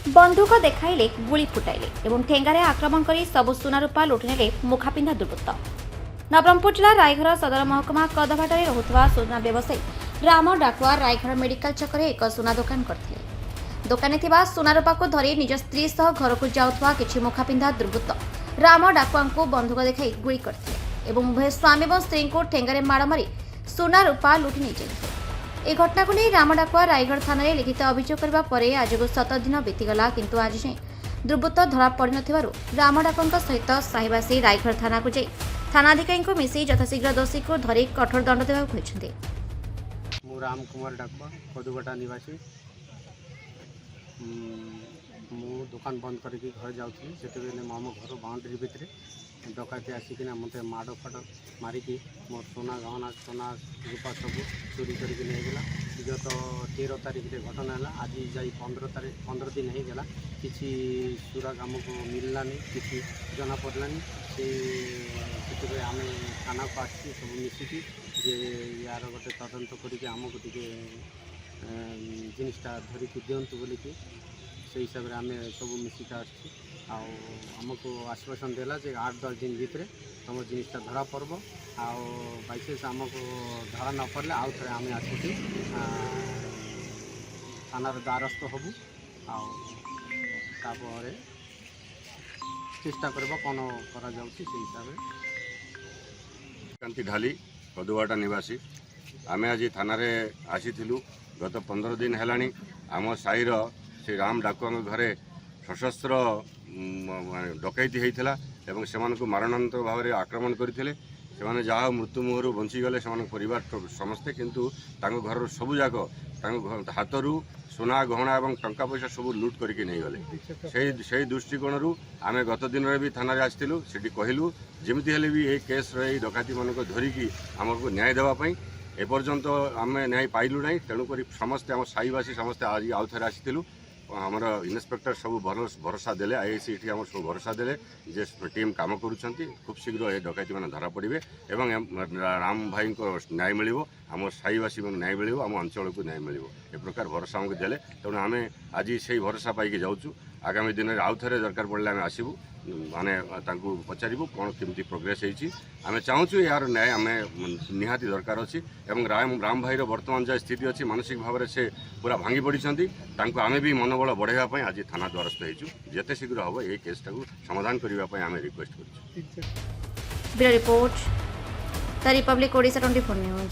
बंधुक देखाइले गुली फुटाइले और ठेंगारे आक्रमण कर सबु सुना रूपा लुटि नेले मुखापिंधा दुर्बृत्त। नवरंगपुर जिला रायघर सदर महकुमा कदभाटारे रहुथबा सुना व्यवसायी राम डाकुआ रायघर मेडिकल छकरे एक सुना दुकान करथिले। दुकाने थिबा सुना रूपा को धरी निज स्त्री सह घर को जाउथबा किछि मुखापिंधा दुर्बृत्त राम डाकुआ को बंधुक देखाई गुली करथिले एवं उभय स्वामी और स्त्री को ठेंगारे माड़ मारी सुना रूपा लुटि नै जाइथिले। ए घटना को नहीं राम डाकुआ रायगढ़ थाना रे लिखित अभियोग करबा परे आज को 7 दिन बीतीगला किंतु आज जाए दुर्बृत्त धरा पड़ नथिबारु राम डाकुआ सहित साहिबासी रायगढ़ थाना को जाई थानाधिकारी को मिसी यथाशीघ्र दोषी को धरी कठोर दंड देबा कहछन्ते। मु राम कुमार डाकुआ कदुबटा निवासी मु दुकान बंद करके घर जाऊँगी से मो घर बाउंड्री भितर डकाती आसिकिना मत माड़ फाड़ मारिकी मो सोना गहना सोना रूपा सब चोरी करके नहीं गत 13 तारीख रे घटना है। आज जाई 15 दिन हो गला किसी सुराग आमको मिललानी किसी जना पड़लानी से आम थाना को आसी सब मिसिकी जे यार गोटे तदंत करके आमको टे जिनटा धरिकी दिंतु बोलिकी से हिसाब से आम सब मिसिका आमको आश्वासन देला जे 8-10 दिन भितर तुम जिनटा धरा पड़ब आईसेंस आमको धरा न पड़े आउ थे आम आसिक थानार द्वारस्थ हबू आपर चेष्टा करब कौन करा जाउछि से हिसाब कांति ढाली कदुवाटा निवासी आमे आज थाना रे आसीथिलु गत 15 दिन हेलानी आम साईर श्री राम डाकुआ घरे सशस्त्र डकैती होता एवं से मारणांतर भाव में आक्रमण करते जहाँ मृत्यु मुहर बंचीगले से परिवार समस्ते किंतु घर सबू जाक हाथ सोना गहना और टंका पैसा सब लुट करके नहीं गले से दृष्टिकोण आम गत दिन भी थाना आसलु से कहलु जमी हेले भी ये केस डकाती मान धरिकी आमको न्याय देवाई एपर्यंत आम न्याय पाइलु ना तेणुक समस्ते आम साईवासी समस्ते आज आउ थे आसलु आमर इन्स्पेक्टर सब भरोसा देले आईएसी ये आम सब भरोसा देले जे टीम काम करुँच खूब शीघ्र ये डकैती मैंने धरा पड़े एवं राम भाई को न्याय मिल आम साईवासी मैं न्याय मिल आम अंचल को न्याय मिल ए प्रकार भरोसा आमको देले तेणु आम आज से भरोसा पाई जाऊँ आगामी दिन में आउ थे दरकार पड़े आम आसबू माने पचारू कौन केमती प्रोग्रेस होमें चाहूँ यार न्याय आम निहाती दरकार अच्छी राम भाईर वर्तमान जहाँ स्थिति अच्छी मानसिक भाव में से पूरा भांगी पड़ी आम भी मनोबल बढ़ाई आज थाना द्वारस्थ होती जिते शीघ्र हम ये केसटा समाधान करने आम रिक्वेस्ट कर। Bureau report the Republic Odisha 24 news.